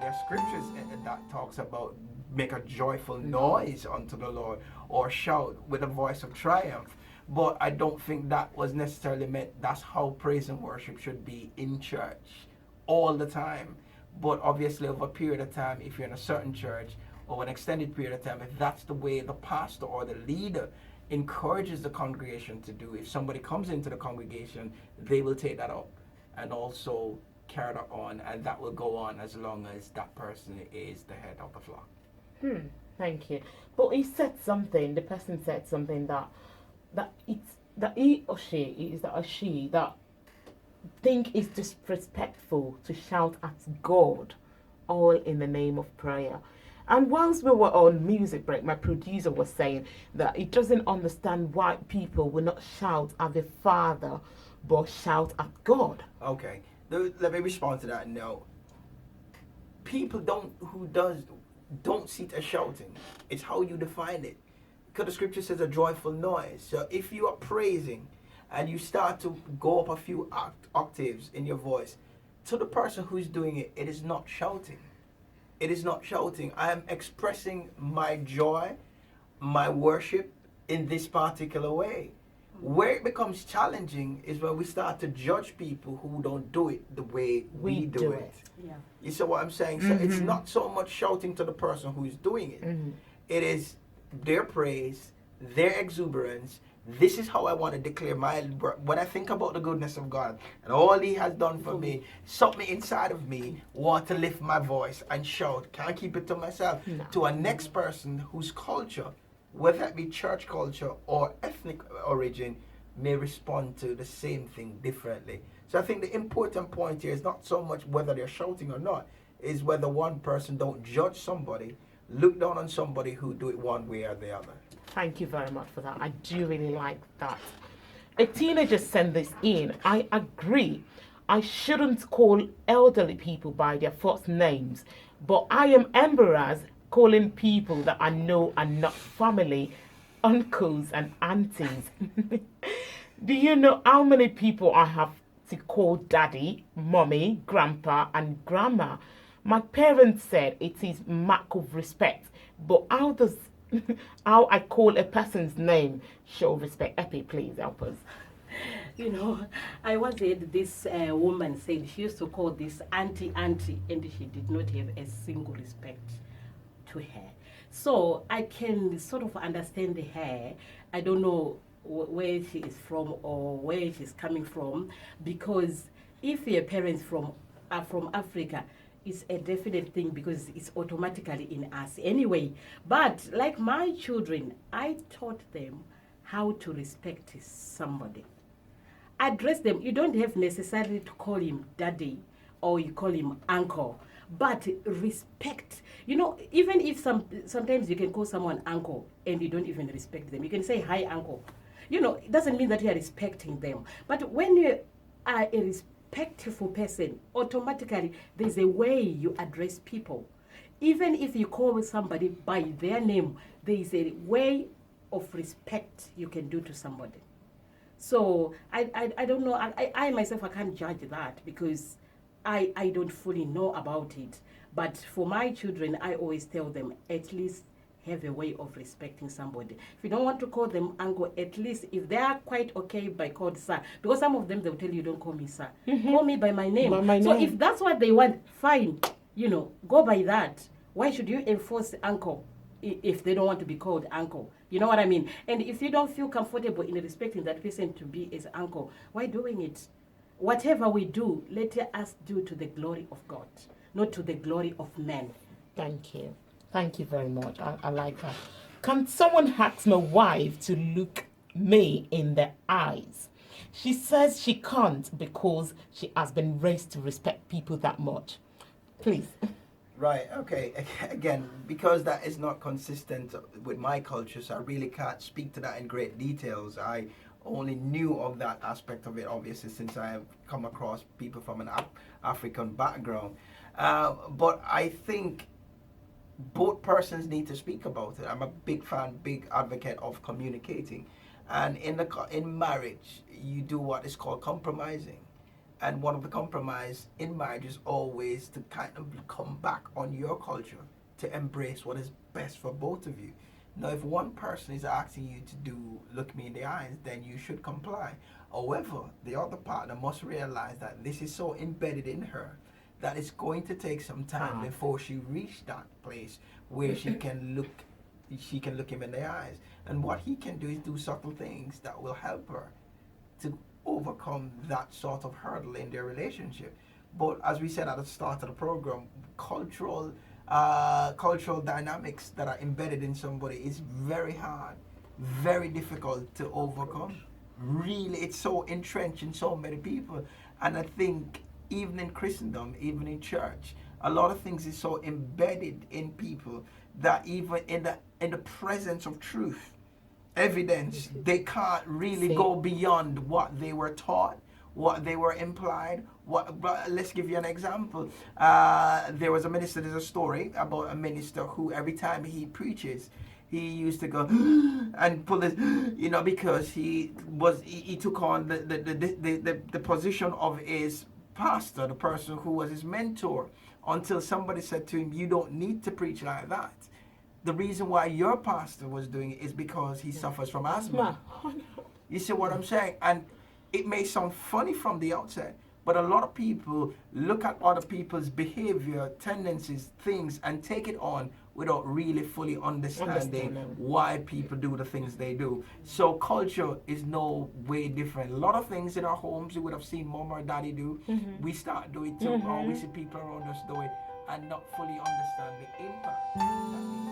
are scriptures that talks about make a joyful noise unto the Lord or shout with a voice of triumph. But I don't think that was necessarily meant. That's how praise and worship should be in church all the time. But obviously, over a period of time, if you're in a certain church or an extended period of time, if that's the way the pastor or the leader encourages the congregation to do, if somebody comes into the congregation, they will take that up and also carry that on, and that will go on as long as that person is the head of the flock. Thank you. But he said something. The person said something that it's that he or she that think it's disrespectful to shout at God, all in the name of prayer. And whilst we were on music break, my producer was saying that he doesn't understand why people will not shout at the Father, but shout at God. Okay, let me respond to that. No, people don't see it as shouting. It's how you define it. Because the scripture says a joyful noise. So if you are praising and you start to go up a few octaves in your voice, to the person who's doing it, it is not shouting. It is not shouting. I am expressing my joy, my worship in this particular way. Where it becomes challenging is when we start to judge people who don't do it the way we do it. Yeah. You see what I'm saying? So it's not so much shouting to the person who's doing it. It is their praise, their exuberance. This is how I want to declare my, when I think about the goodness of God and all he has done for me, something inside of me want to lift my voice and shout. Can't keep it to myself. No. To a next person whose culture, whether it be church culture or ethnic origin, may respond to the same thing differently. So I think the important point here is not so much whether they're shouting or not, is whether one person don't judge somebody, look down on somebody who do it one way or the other. Thank you very much for that. I do really like that. A teenager sent this in. I agree. I shouldn't call elderly people by their first names, but I am embarrassed calling people that I know are not family, uncles and aunties. Do you know how many people I have to call daddy, mommy, grandpa and grandma? My parents said it is mark of respect, but how I call a person's name show respect? Epi, please help us. You know, I once heard this woman said she used to call this auntie, and she did not have a single respect to her. So I can sort of understand her. I don't know where she is from or where she's coming from, because if your parents are from Africa, it's a definite thing because it's automatically in us anyway. But like my children, I taught them how to respect somebody. Address them. You don't have necessarily to call him daddy or you call him uncle, but respect. You know, even if sometimes you can call someone uncle and you don't even respect them. You can say hi uncle. You know, it doesn't mean that you are respecting them. But when you are a respectful person, automatically there's a way you address people. Even if you call somebody by their name, there is a way of respect you can do to somebody. So I don't know. I myself, I can't judge that because I don't fully know about it. But for my children, I always tell them at least have a way of respecting somebody. If you don't want to call them uncle, at least if they are quite okay by called sir, because some of them they'll tell you don't call me sir, call me by my name. So if that's what they want, fine, you know, go by that. Why should you enforce uncle if they don't want to be called uncle? You know what I mean? And if you don't feel comfortable in respecting that person to be as uncle, why doing it? Whatever we do, let us do to the glory of God, not to the glory of men. Thank you. Thank you very much. I like that. Can someone ask my wife to look me in the eyes? She says she can't because she has been raised to respect people that much. Please. Right, okay. Again, because that is not consistent with my culture, so I really can't speak to that in great details. I only knew of that aspect of it, obviously, since I have come across people from an African background. But I think both persons need to speak about it. I'm a big advocate of communicating. And in marriage, you do what is called compromising. And one of the compromise in marriage is always to kind of come back on your culture to embrace what is best for both of you. Now, if one person is asking you to do look me in the eyes, then you should comply. However, the other partner must realize that this is so embedded in her that it's going to take some time before she reach that place where she can look him in the eyes. And what he can do is do subtle things that will help her to overcome that sort of hurdle in their relationship. But as we said at the start of the program, cultural dynamics that are embedded in somebody is very hard, very difficult to overcome. Really, it's so entrenched in so many people. And I think even in Christendom, even in church, a lot of things is so embedded in people that even in the presence of truth, evidence, they can't really go beyond what they were taught, what they were implied. Let's give you an example. There's a story about a minister who every time he preaches, he used to go and pull it, because he took on the position of his pastor, the person who was his mentor, until somebody said to him, "You don't need to preach like that. The reason why your pastor was doing it is because he suffers from asthma." You see what I'm saying? And it may sound funny from the outset, but a lot of people look at other people's behavior, tendencies, things, and take it on without really fully understanding why people do the things they do. So culture is no way different. A lot of things in our homes we would have seen mom or daddy do, we start doing too, or we see people around us do it and not fully understand the impact that